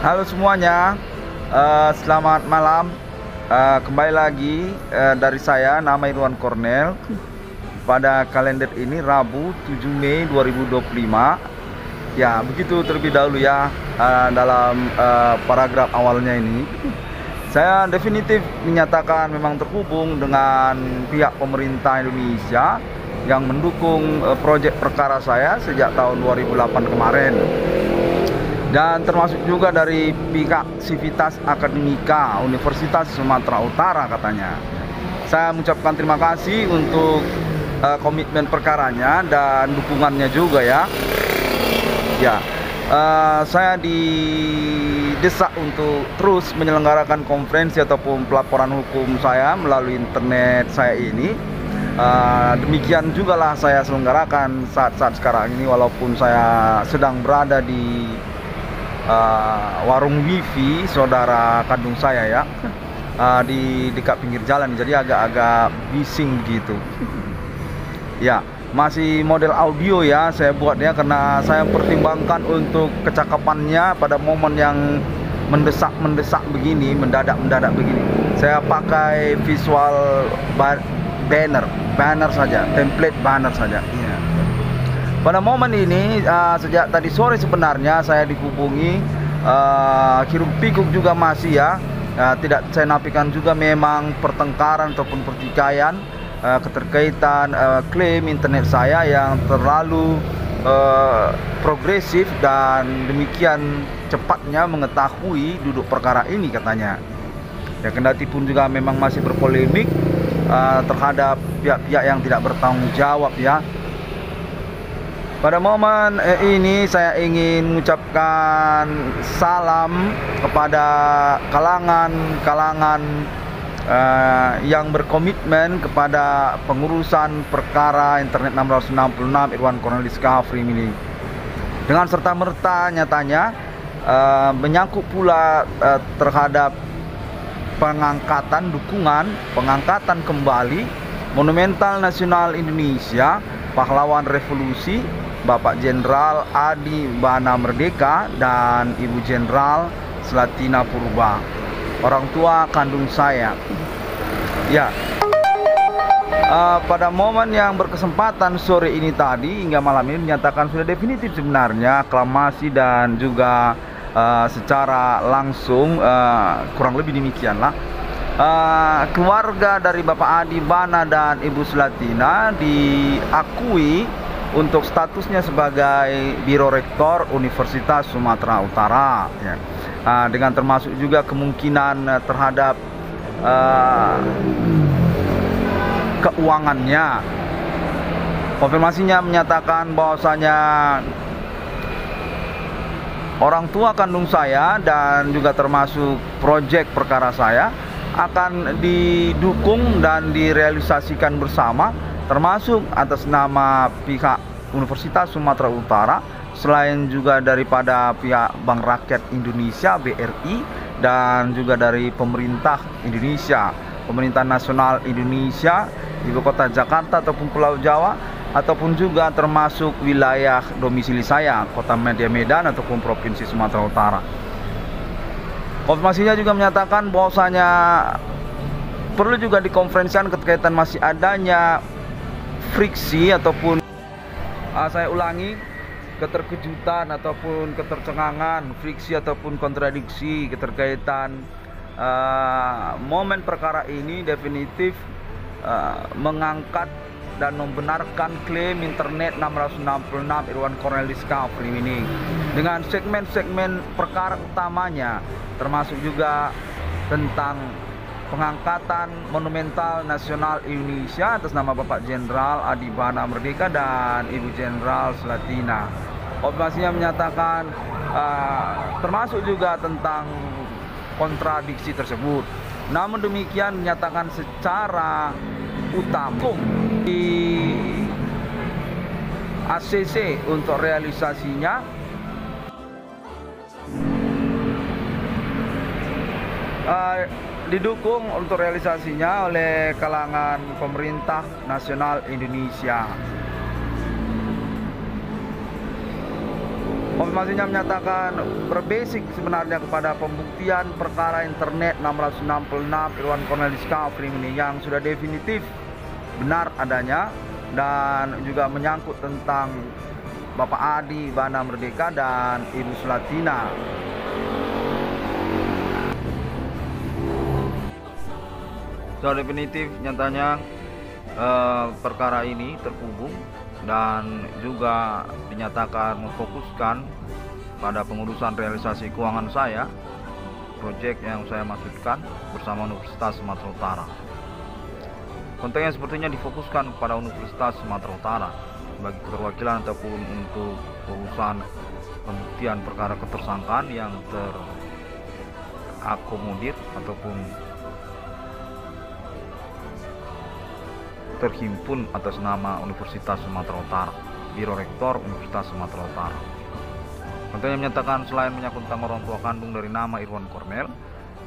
Halo semuanya, selamat malam. Kembali lagi dari saya, nama Irwan Cornel. Pada kalender ini Rabu 7 Mei 2025. Ya, begitu terlebih dahulu ya, dalam paragraf awalnya ini. Saya definitif menyatakan memang terhubung dengan pihak pemerintah Indonesia yang mendukung proyek perkara saya sejak tahun 2008 kemarin. Dan termasuk juga dari pihak Sivitas Akademika Universitas Sumatera Utara katanya. Saya mengucapkan terima kasih untuk komitmen perkaranya dan dukungannya juga ya. Saya didesak untuk terus menyelenggarakan konferensi ataupun pelaporan hukum saya melalui internet saya ini. Demikian juga lah saya selenggarakan saat-saat sekarang ini, walaupun saya sedang berada di warung wifi saudara kandung saya ya, di dekat pinggir jalan, jadi agak-agak bising gitu. Ya, masih model audio ya saya buat ya, karena saya pertimbangkan untuk kecakapannya pada momen yang mendesak begini, mendadak begini. Saya pakai visual banner saja, template banner saja. Ya. Pada momen ini, sejak tadi sore sebenarnya saya dihubungi, hiruk pikuk juga masih ya. Tidak saya nafikan juga memang pertengkaran ataupun pertikaian keterkaitan klaim internet saya yang terlalu progresif dan demikian cepatnya mengetahui duduk perkara ini katanya. Ya, kendati pun juga memang masih berpolemik terhadap pihak-pihak yang tidak bertanggung jawab ya. Pada momen ini saya ingin mengucapkan salam kepada kalangan yang berkomitmen kepada pengurusan perkara internet 666 Irwan Cornel Discovery ini. Dengan serta-merta nyatanya menyangkut pula terhadap pengangkatan kembali Monumental Nasional Indonesia, pahlawan revolusi Bapak Jenderal Adi Bana Merdeka dan Ibu Jenderal Slatina Purba, orang tua kandung saya. Ya, pada momen yang berkesempatan sore ini tadi hingga malam ini dinyatakan sudah definitif sebenarnya aklamasi dan juga secara langsung kurang lebih demikianlah. Keluarga dari Bapak Adi Bana dan Ibu Slatina diakui untuk statusnya sebagai Biro Rektor Universitas Sumatera Utara ya. Dengan termasuk juga kemungkinan terhadap keuangannya. Konfirmasinya menyatakan bahwasanya orang tua kandung saya dan juga termasuk proyek perkara saya akan didukung dan direalisasikan bersama, termasuk atas nama pihak Universitas Sumatera Utara, selain juga daripada pihak Bank Rakyat Indonesia BRI, dan juga dari pemerintah Indonesia, Pemerintah Nasional Indonesia, Ibu Kota Jakarta ataupun Pulau Jawa, ataupun juga termasuk wilayah domisili saya, Kota Medan ataupun Provinsi Sumatera Utara. Konfirmasinya juga menyatakan bahwasanya perlu juga dikonferensikan keterkaitan masih adanya friksi ataupun saya ulangi, keterkejutan ataupun ketercengangan, friksi ataupun kontradiksi keterkaitan momen perkara ini definitif mengangkat dan membenarkan klaim internet 666 Irwan Cornel Discovery ini dengan segmen-segmen perkara utamanya, termasuk juga tentang pengangkatan Monumental Nasional Indonesia atas nama Bapak Jenderal Adi Bana Merdeka dan Ibu Jenderal Slatina. Konfirmasinya menyatakan termasuk juga tentang kontradiksi tersebut. Namun demikian menyatakan secara utama di ACC untuk realisasinya didukung untuk realisasinya oleh kalangan pemerintah nasional Indonesia. informasinya menyatakan berbasic sebenarnya kepada pembuktian perkara internet 666 Irwan Cornel Discovery ini yang sudah definitif benar adanya, dan juga menyangkut tentang Bapak Adi Bana Merdeka dan Ibu Sulatina. Sudah definitif nyatanya perkara ini terhubung dan juga dinyatakan memfokuskan pada pengurusan realisasi keuangan saya, proyek yang saya maksudkan bersama Universitas Sumatera Utara. Kontennya sepertinya difokuskan kepada Universitas Sumatera Utara bagi keterwakilan ataupun untuk urusan pembuktian perkara ketersangkaan yang terakomodir ataupun terhimpun atas nama Universitas Sumatera Utara, Biro Rektor Universitas Sumatera Utara. Kontennya menyatakan selain menyangkut tentang orang tua kandung dari nama Irwan Cornel,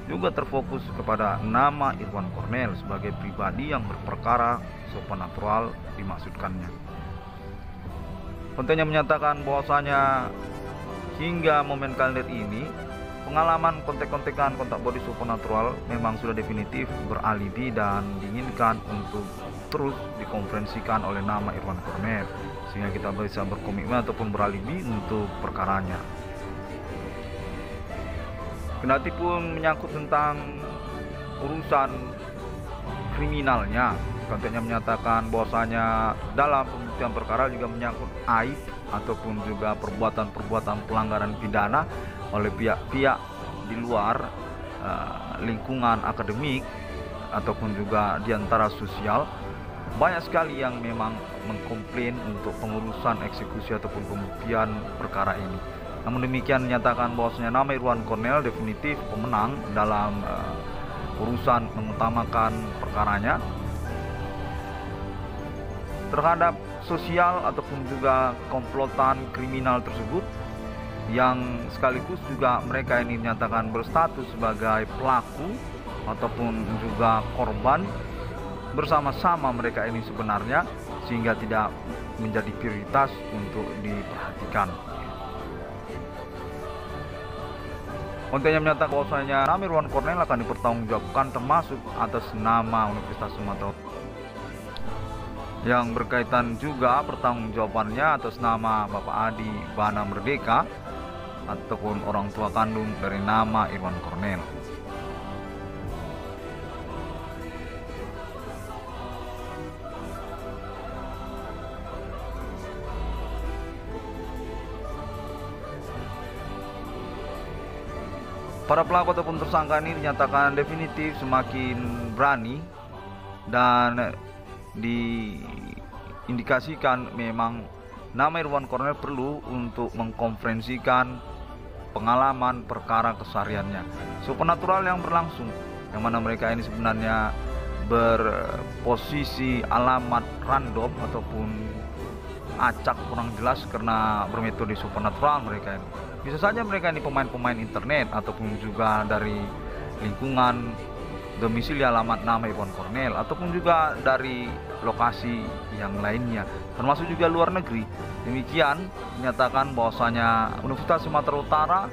juga terfokus kepada nama Irwan Cornel sebagai pribadi yang berperkara supernatural dimaksudkannya. Kontennya menyatakan bahwasanya hingga momen kalender ini pengalaman kontak-kontakan kontak body supernatural memang sudah definitif beralibi dan diinginkan untuk terus dikonferensikan oleh nama Irwan Cornel, sehingga kita bisa berkomitmen ataupun beralibi untuk perkaranya. Kendati pun menyangkut tentang urusan kriminalnya, kontennya menyatakan bahwasanya dalam pembuktian perkara juga menyangkut aib ataupun juga perbuatan-perbuatan pelanggaran pidana oleh pihak-pihak di luar lingkungan akademik ataupun juga di antara sosial. Banyak sekali yang memang mengkomplain untuk pengurusan eksekusi ataupun pembuktian perkara ini. Namun demikian menyatakan bahwasanya nama Irwan Cornel definitif pemenang dalam urusan mengutamakan perkaranya terhadap sosial ataupun juga komplotan kriminal tersebut, yang sekaligus juga mereka ini dinyatakan berstatus sebagai pelaku ataupun juga korban bersama-sama mereka ini sebenarnya, sehingga tidak menjadi prioritas untuk diperhatikan. Kontennya menyatakan bahwasanya nama Irwan Cornel akan dipertanggungjawabkan termasuk atas nama Universitas Sumatera Utara, yang berkaitan juga pertanggungjawabannya atas nama Bapak Adi Bana Merdeka ataupun orang tua kandung dari nama Irwan Cornel. Para pelaku ataupun tersangka ini dinyatakan definitif semakin berani dan diindikasikan memang nama Irwan Cornel perlu untuk mengkonferensikan pengalaman perkara kesehariannya supernatural yang berlangsung, yang mana mereka ini sebenarnya berposisi alamat random ataupun acak kurang jelas karena bermetode supernatural. Mereka ini bisa saja mereka ini pemain-pemain internet ataupun juga dari lingkungan domisili alamat nama Irwan Cornel ataupun juga dari lokasi yang lainnya termasuk juga luar negeri. Demikian menyatakan bahwasanya Universitas Sumatera Utara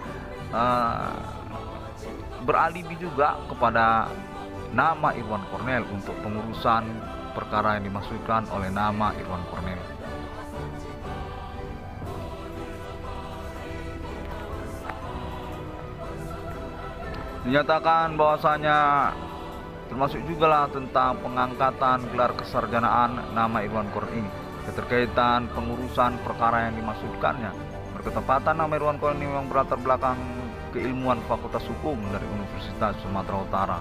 beralibi juga kepada nama Irwan Cornel untuk pengurusan perkara yang dimaksudkan oleh nama Irwan Cornel. Dinyatakan bahwasanya termasuk juga lah tentang pengangkatan gelar kesarjanaan nama Irwan Cornel ini, keterkaitan pengurusan perkara yang dimaksudkannya. Berketepatan nama Irwan Cornel ini memang berlatar belakang keilmuan Fakultas Hukum dari Universitas Sumatera Utara.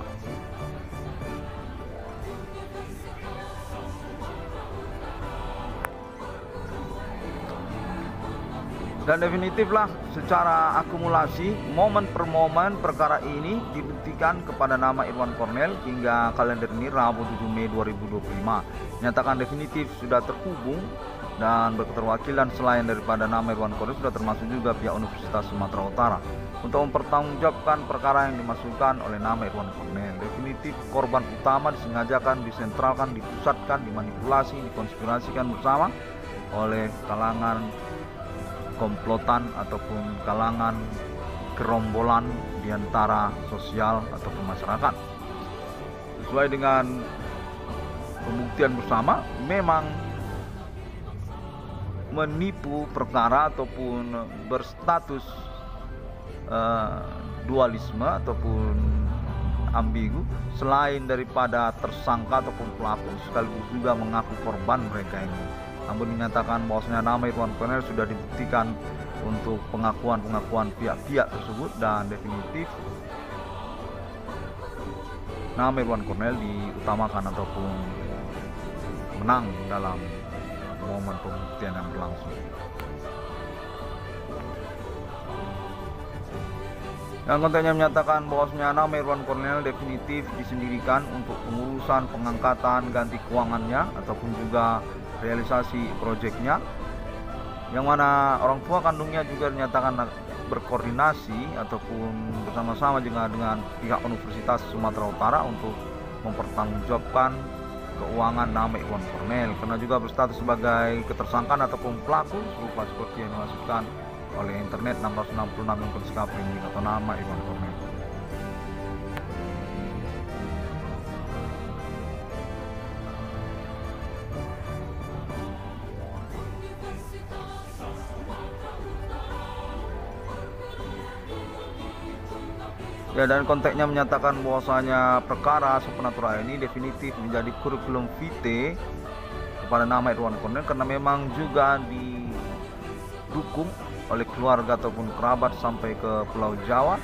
Dan definitiflah secara akumulasi momen per momen perkara ini dibuktikan kepada nama Irwan Cornel hingga kalender ini Rabu 7 Mei 2025 nyatakan definitif sudah terhubung dan berketerwakilan selain daripada nama Irwan Cornel sudah termasuk juga pihak Universitas Sumatera Utara untuk mempertanggungjawabkan perkara yang dimasukkan oleh nama Irwan Cornel. Definitif korban utama disengajakan, disentralkan, dipusatkan, dimanipulasi, dikonspirasikan bersama oleh kalangan komplotan ataupun kalangan gerombolan di antara sosial ataupun masyarakat. Sesuai dengan pembuktian bersama, memang menipu perkara ataupun berstatus dualisme ataupun ambigu, selain daripada tersangka ataupun pelaku, sekaligus juga mengaku korban mereka ini. Namun dinyatakan bahwasanya nama Irwan Cornel sudah dibuktikan untuk pengakuan pihak-pihak tersebut, dan definitif nama Irwan Cornel diutamakan ataupun menang dalam momen pembuktian yang berlangsung. Yang kontennya menyatakan bahwasanya nama Irwan Cornel definitif disendirikan untuk pengurusan pengangkatan ganti keuangannya ataupun juga realisasi proyeknya, yang mana orang tua kandungnya juga dinyatakan berkoordinasi ataupun bersama-sama juga dengan pihak Universitas Sumatera Utara untuk mempertanggungjawabkan keuangan nama Irwan Cornel, karena juga berstatus sebagai ketersangkaan ataupun pelaku serupa seperti yang dimaksudkan oleh internet 666 yang berskap ini atau nama Irwan Cornel. Ya, dan konteksnya menyatakan bahwasanya perkara supernatural ini definitif menjadi kurikulum vitae kepada nama Irwan Cornel, karena memang juga didukung oleh keluarga ataupun kerabat sampai ke Pulau Jawa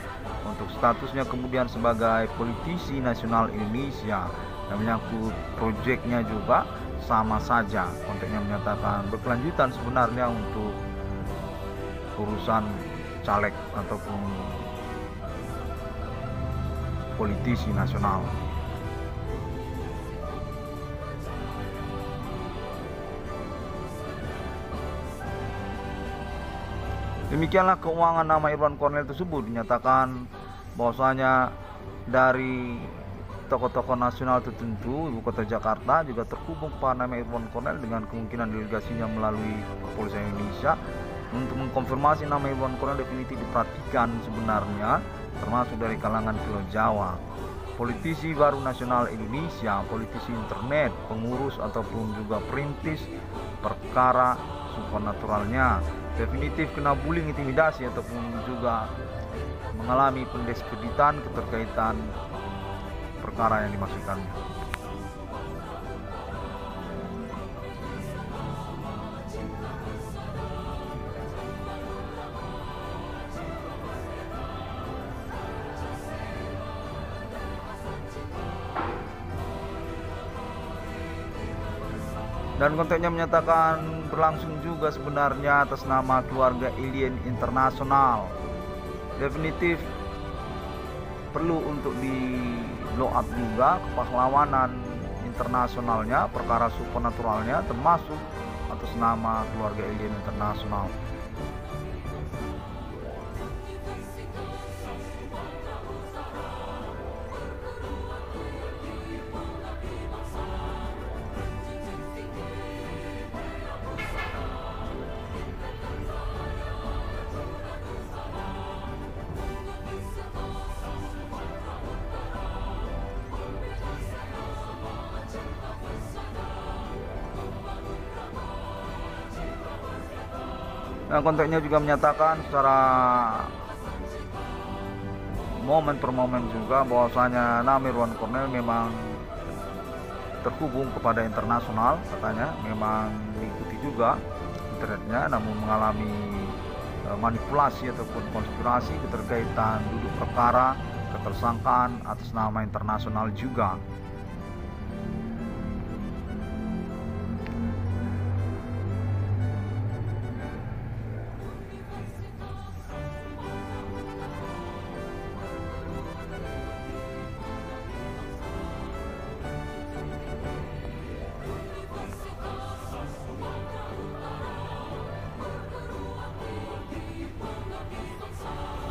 untuk statusnya kemudian sebagai politisi nasional Indonesia, dan menyangkut proyeknya juga sama saja. Konteksnya menyatakan berkelanjutan sebenarnya untuk urusan caleg ataupun politisi nasional. Demikianlah keuangan nama Irwan Cornel tersebut. Dinyatakan bahwasanya dari tokoh-tokoh nasional tertentu ibu kota Jakarta juga terhubung pada nama Irwan Cornel dengan kemungkinan delegasinya melalui Kepolisian Indonesia untuk mengkonfirmasi nama Irwan Cornel definitif diperhatikan sebenarnya, termasuk dari kalangan Pulau Jawa, politisi baru nasional Indonesia, politisi internet, pengurus ataupun juga perintis perkara supernaturalnya, definitif kena bullying, intimidasi ataupun juga mengalami pendiskreditan keterkaitan perkara yang dimaksudkannya. Dan kontennya menyatakan berlangsung juga sebenarnya atas nama keluarga Alien Internasional. Definitif perlu untuk di blow up juga kepahlawanan internasionalnya, perkara supernaturalnya, termasuk atas nama keluarga Alien Internasional. Dan konteksnya juga menyatakan secara momen per momen juga bahwasanya nama Irwan Cornel memang terhubung kepada internasional, katanya memang diikuti juga internetnya, namun mengalami manipulasi ataupun konspirasi keterkaitan duduk perkara ketersangkaan atas nama internasional juga.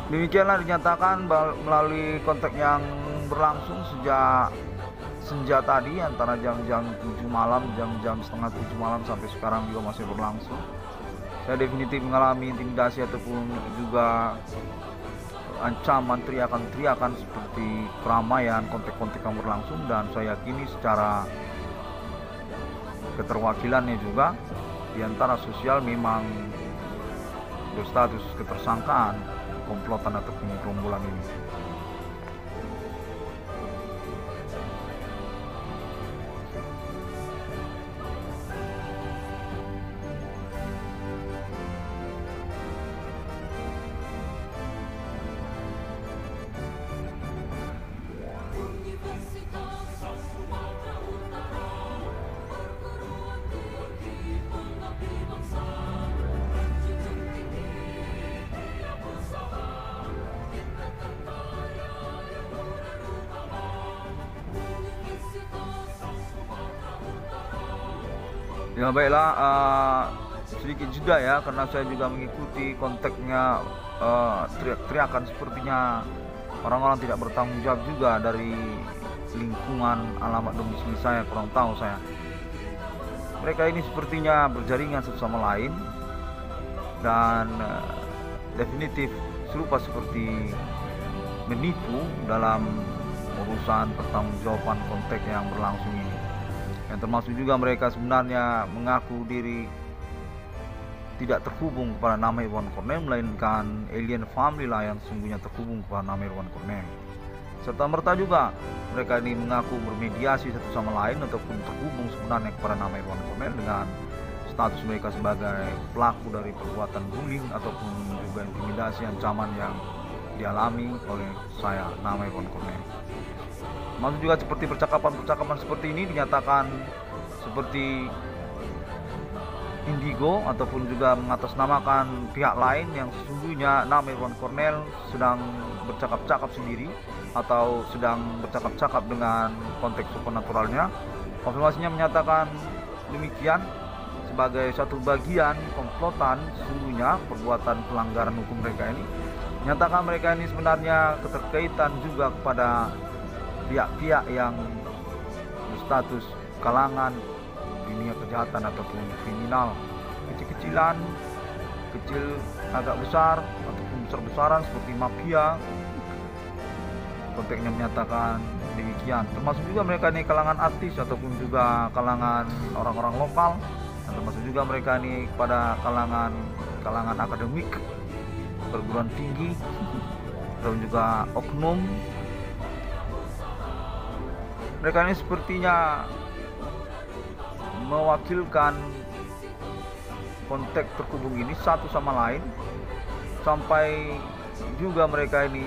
Demikianlah dinyatakan melalui kontak yang berlangsung sejak senja tadi antara jam-jam 7 malam, jam-jam setengah 7 malam sampai sekarang juga masih berlangsung. saya definitif mengalami intimidasi ataupun juga ancaman teriakan-teriakan seperti keramaian, kontak-kontak yang berlangsung, dan saya yakini secara keterwakilannya juga di antara sosial memang berstatus ketersangkaan komplotan ataupun gerombolan ini. Ya baiklah, sedikit jeda ya, karena saya juga mengikuti konteksnya, teriak-teriakan sepertinya orang-orang tidak bertanggung jawab juga dari lingkungan alamat domisili saya, kurang tahu saya. Mereka ini sepertinya berjaringan satu sama lain dan definitif serupa seperti menipu dalam urusan pertanggungjawaban konteks yang berlangsung ini. Yang termasuk juga mereka sebenarnya mengaku diri tidak terhubung kepada nama Irwan Cornel, melainkan alien family lah yang sesungguhnya terhubung kepada nama Irwan Cornel. Serta merta juga mereka ini mengaku bermediasi satu sama lain ataupun terhubung sebenarnya kepada nama Irwan Cornel dengan status mereka sebagai pelaku dari perbuatan bullying ataupun juga intimidasi ancaman yang dialami oleh saya, nama Irwan Cornel. Maksud juga seperti percakapan-percakapan seperti ini dinyatakan seperti indigo ataupun juga mengatasnamakan pihak lain yang sesungguhnya nama Irwan Cornel sedang bercakap-cakap sendiri atau sedang bercakap-cakap dengan konteks supernaturalnya. Konfirmasinya menyatakan demikian sebagai satu bagian komplotan sesungguhnya perbuatan pelanggaran hukum mereka ini. Menyatakan mereka ini sebenarnya keterkaitan juga kepada pihak-pihak yang berstatus kalangan dunia kejahatan ataupun kriminal, kecil-kecilan, kecil agak besar ataupun besar-besaran seperti mafia. Konteksnya menyatakan demikian. Termasuk juga mereka ini kalangan artis ataupun juga kalangan orang-orang lokal, dan termasuk juga mereka ini pada kalangan akademik, perguruan tinggi, dan juga oknum. Mereka ini sepertinya mewakilkan konteks terhubung ini satu sama lain, sampai juga mereka ini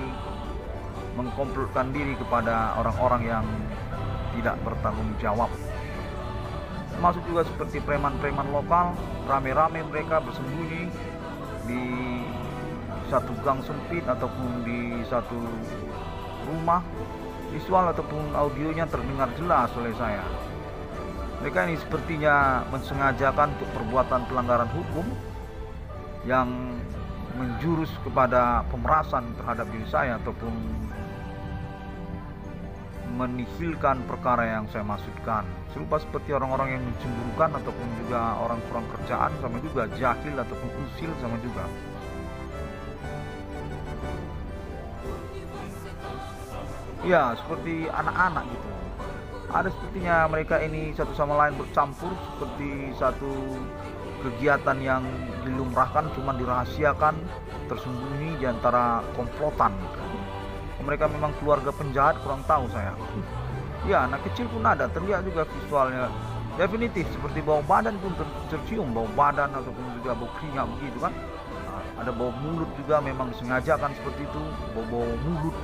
mengkomplotkan diri kepada orang-orang yang tidak bertanggung jawab. Termasuk juga seperti preman-preman lokal, rame-rame mereka bersembunyi di satu gang sempit ataupun di satu rumah. Visual ataupun audionya terdengar jelas oleh saya. Mereka ini sepertinya mensengajakan untuk perbuatan pelanggaran hukum yang menjurus kepada pemerasan terhadap diri saya ataupun menihilkan perkara yang saya maksudkan. Serupa seperti orang-orang yang mencemburukan ataupun juga orang kurang kerjaan, sama juga jahil ataupun usil, sama juga. Ya, seperti anak-anak gitu. Ada sepertinya mereka ini satu sama lain bercampur seperti satu kegiatan yang dilumrahkan, cuma dirahasiakan, tersembunyi di antara komplotan. Mereka memang keluarga penjahat, kurang tahu saya. Ya, anak kecil pun ada, terlihat juga visualnya. Definitif seperti bau badan pun tercium, bau badan ataupun juga bau keringat begitu kan. Ada bau mulut juga, memang disengajakan seperti itu, bau mulut.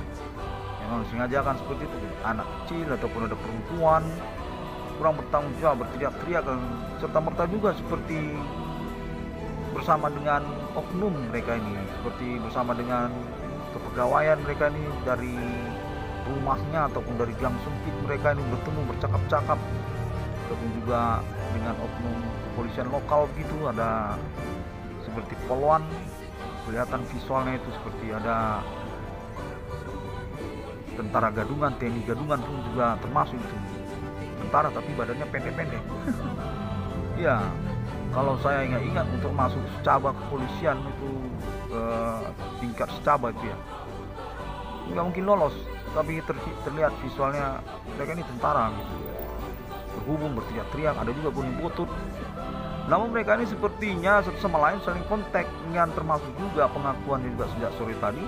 Memang disengajakan seperti itu. Anak kecil ataupun ada perempuan kurang bertanggung jawab, berteriak-teriak, serta merta juga seperti bersama dengan oknum mereka ini, seperti bersama dengan kepegawaian mereka ini dari rumahnya ataupun dari gang sempit mereka ini bertemu bercakap-cakap, ataupun juga dengan oknum kepolisian lokal begitu. Ada seperti poluan, kelihatan visualnya itu seperti ada tentara gadungan, TNI gadungan pun juga termasuk itu. Tentara tapi badannya pendek-pendek. Ya, kalau saya ingat untuk masuk secaba kepolisian itu tingkat secaba itu ya nggak mungkin lolos, tapi terlihat visualnya mereka ini tentara gitu, berhubung berteriak-teriak, ada juga bunyi butut. Namun mereka ini sepertinya satu sama lain saling kontak, dengan termasuk juga pengakuan juga sejak sore tadi,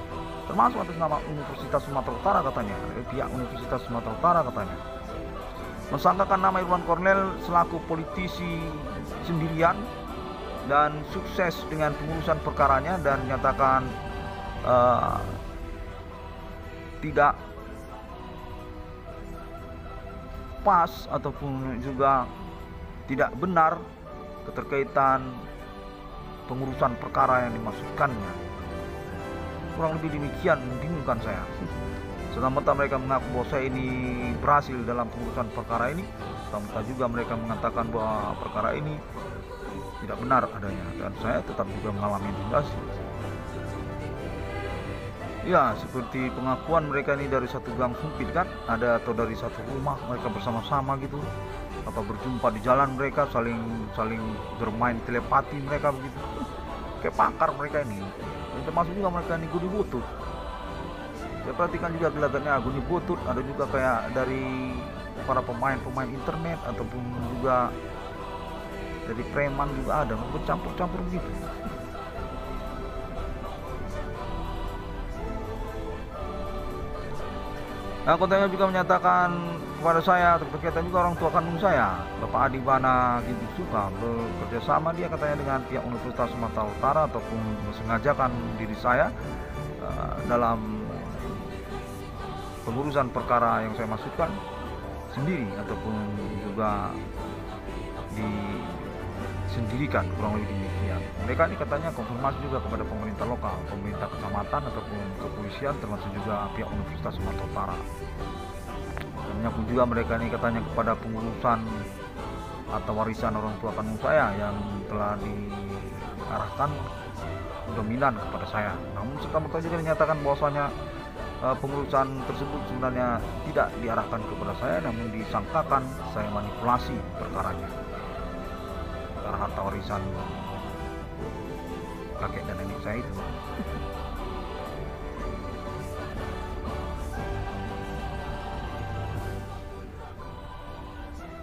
termasuk atas nama Universitas Sumatera Utara katanya, pihak Universitas Sumatera Utara katanya, mensangkakan nama Irwan Cornel selaku politisi sendirian dan sukses dengan pengurusan perkaranya, dan nyatakan tidak pas ataupun juga tidak benar keterkaitan pengurusan perkara yang dimaksudkannya. Kurang lebih demikian, membingungkan saya. Serta-merta mereka mengaku bahwa saya ini berhasil dalam pengurusan perkara ini, serta-merta juga mereka mengatakan bahwa perkara ini tidak benar adanya, dan saya tetap juga mengalami intimidasi. Ya, seperti pengakuan mereka ini dari satu gang sempit kan, ada atau dari satu rumah mereka bersama-sama gitu, apa berjumpa di jalan mereka saling bermain telepati mereka begitu, kayak pakar mereka ini. Dan termasuk juga mereka ini guni butut. Saya perhatikan juga kelihatannya guni butut, ada juga kayak dari para pemain internet ataupun juga dari preman juga ada, bercampur-campur begitu. Anggotanya juga menyatakan kepada saya berkaitan juga orang tua kandung saya, Bapak Adi Bana Ginting Suka, bekerja sama dia katanya dengan pihak Universitas Sumatera Utara ataupun mensengajakan diri saya dalam pengurusan perkara yang saya maksudkan sendiri ataupun juga disendirikan, kurang lebih demikian. Mereka ini katanya konfirmasi juga kepada pemerintah lokal, pemerintah kecamatan ataupun kepolisian, termasuk juga pihak Universitas Sumatera Utara. Dan menyambung juga mereka ini katanya kepada pengurusan atau warisan orang tua kandung saya yang telah diarahkan dominan kepada saya. Namun serta-merta juga dinyatakan bahwasanya pengurusan tersebut sebenarnya tidak diarahkan kepada saya, namun disangkakan saya manipulasi perkaranya, perkara harta warisan kakek dan nenek saya itu.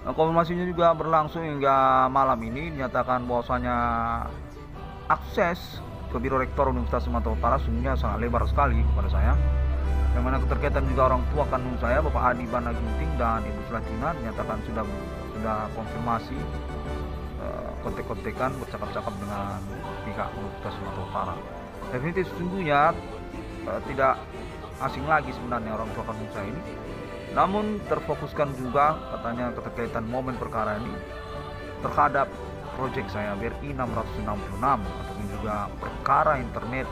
Nah, konfirmasinya juga berlangsung hingga malam ini, dinyatakan bahwasanya akses ke Biro Rektor Universitas Sumatera Utara sungguhnya sangat lebar sekali kepada saya, yang mana keterkaitan juga orang tua kandung saya, Bapak Adi Bana Ginting dan Ibu Sulatina, dinyatakan sudah konfirmasi, kontek-kontekan, bercakap-cakap dengan pihak Universitas Sumatera Utara. Definitif sesungguhnya tidak asing lagi sebenarnya orang tua kandung saya ini, namun terfokuskan juga katanya keterkaitan momen perkara ini terhadap proyek saya BRI 666 ataupun juga perkara internet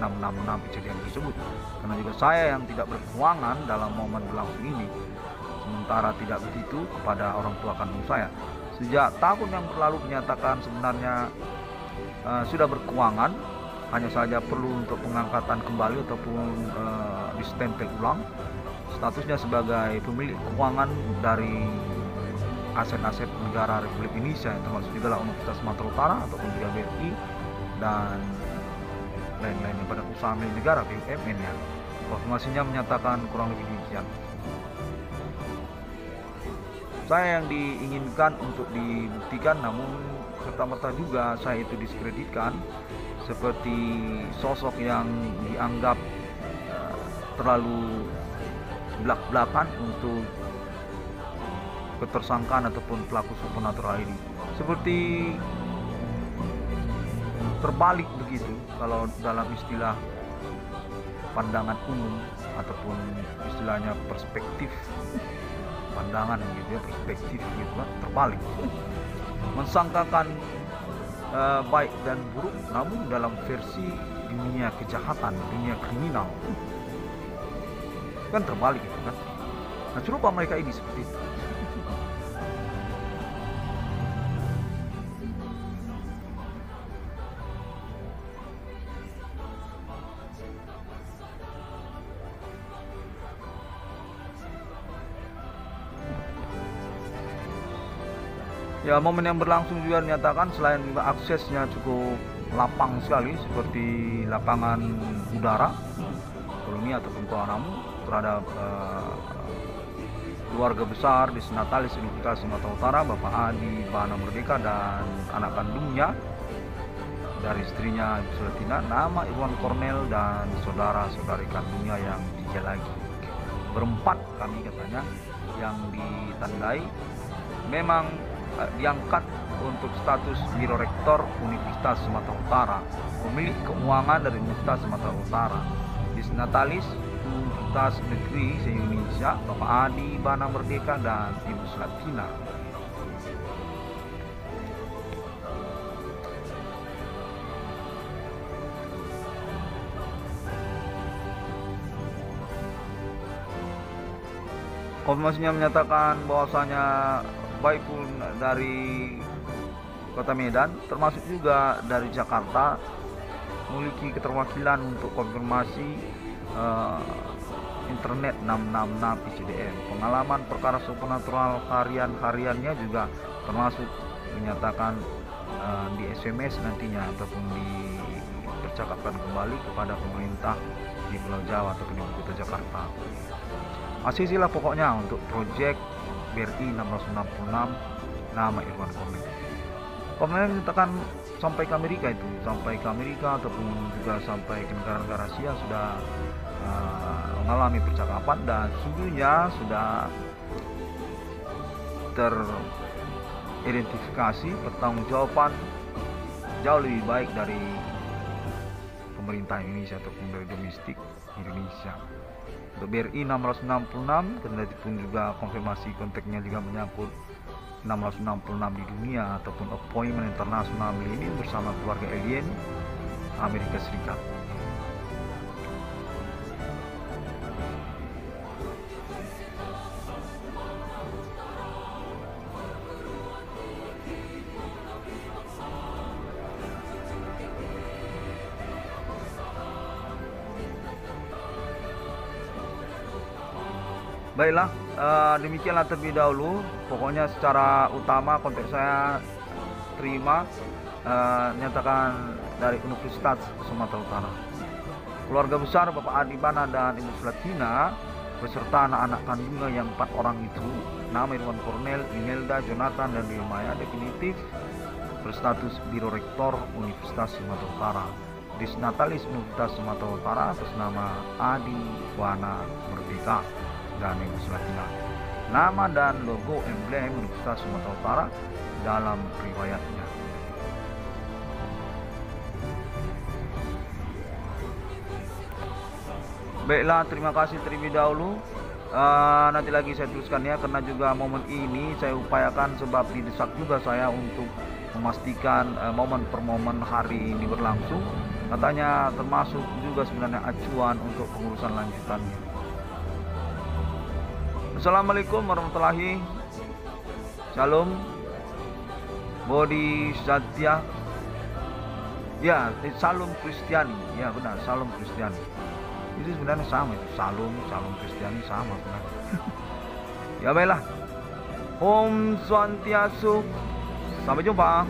666 kejadian tersebut, karena juga saya yang tidak berkeuangan dalam momen berlangsung ini, sementara tidak begitu kepada orang tua kandung saya. Sejak tahun yang berlalu dinyatakan sebenarnya sudah berkeuangan, hanya saja perlu untuk pengangkatan kembali ataupun distempel ulang statusnya sebagai pemilik keuangan dari aset-aset negara Republik Indonesia, yang termasuk juga Universitas Sumatera Utara ataupun juga BRI dan lain-lainnya pada usaha milik negara BUMN ya. Konfirmasinya menyatakan kurang lebih demikian. Saya yang diinginkan untuk dibuktikan, namun serta-merta juga saya itu diskreditkan seperti sosok yang dianggap terlalu belak-belakan untuk ketersangkaan ataupun pelaku supernatural ini, seperti terbalik begitu kalau dalam istilah pandangan umum ataupun istilahnya perspektif pandangan gitu ya, perspektif gitu kan, terbalik, mensangkakan baik dan buruk, namun dalam versi dunia kejahatan, dunia kriminal kan terbalik gitu kan. Nah, coba mereka ini seperti itu. Ya, momen yang berlangsung juga dinyatakan selain juga aksesnya cukup lapang sekali seperti lapangan udara Koloni ataupun Kuala Namu terhadap keluarga besar Disnatalis Universitas Sumatera Utara, Bapak Adi Bana Merdeka dan anak kandungnya dari istrinya Ibu Sulatina, nama Irwan Cornel dan saudara-saudari kandungnya yang 3 lagi. Berempat kami katanya yang ditandai memang diangkat untuk status Biro Rektor Universitas Sumatera Utara, pemilik keuangan dari Universitas Sumatera Utara, Disnatalis Universitas Negeri se-Indonesia, Bapak Adi Bana Merdeka dan Ibu Sulatina. Konfirmasinya menyatakan bahwasanya baik pun dari Kota Medan termasuk juga dari Jakarta memiliki keterwakilan untuk konfirmasi internet 666 ICDM. Pengalaman perkara supernatural hariannya juga termasuk menyatakan di SMS nantinya ataupun dipercakapkan kembali kepada pemerintah di Pulau Jawa ataupun di Kota Jakarta. Masih sila pokoknya untuk proyek BRI 666 nama Irwan Cornel. Cornel menyatakan sampai ke Amerika ataupun juga sampai ke negara-negara Asia sudah mengalami percakapan dan sungguhnya sudah teridentifikasi pertanggungjawaban jauh lebih baik dari pemerintah Indonesia ataupun dari domestik Indonesia. Untuk BRI 666 kendati pun juga konfirmasi kontaknya juga menyangkut 666 di dunia ataupun appointment internasional ini bersama keluarga alien Amerika Serikat. Baiklah, demikianlah terlebih dahulu. Pokoknya secara utama konteks saya terima nyatakan dari Universitas Sumatera Utara. Keluarga besar Bapak Adi Bana dan Ibu Sulatina beserta anak-anak kandungnya yang 4 orang itu, nama Irwan Cornel, Imelda, Jonathan, dan Wilmaya definitif berstatus Biro Rektor Universitas Sumatera Utara. Disnatalis Universitas Sumatera Utara atas nama Adi Bana Merdeka dan Ibu Sulatina. Nama dan logo emblem Universitas Sumatera Utara dalam riwayatnya. Baiklah, terima kasih terlebih dahulu. Nanti lagi saya teruskan ya, karena juga momen ini saya upayakan sebab didesak juga saya untuk memastikan momen per momen hari ini berlangsung. Katanya termasuk juga sebenarnya acuan untuk pengurusan lanjutannya. Assalamualaikum warahmatullahi Shalom Bodhisattva. Ya, Salam Kristiani. Ya benar, Salam Kristiani. Itu sebenarnya sama itu. Salam Kristiani sama benar. Ya baiklah. Om Swastiastu. Sampai jumpa.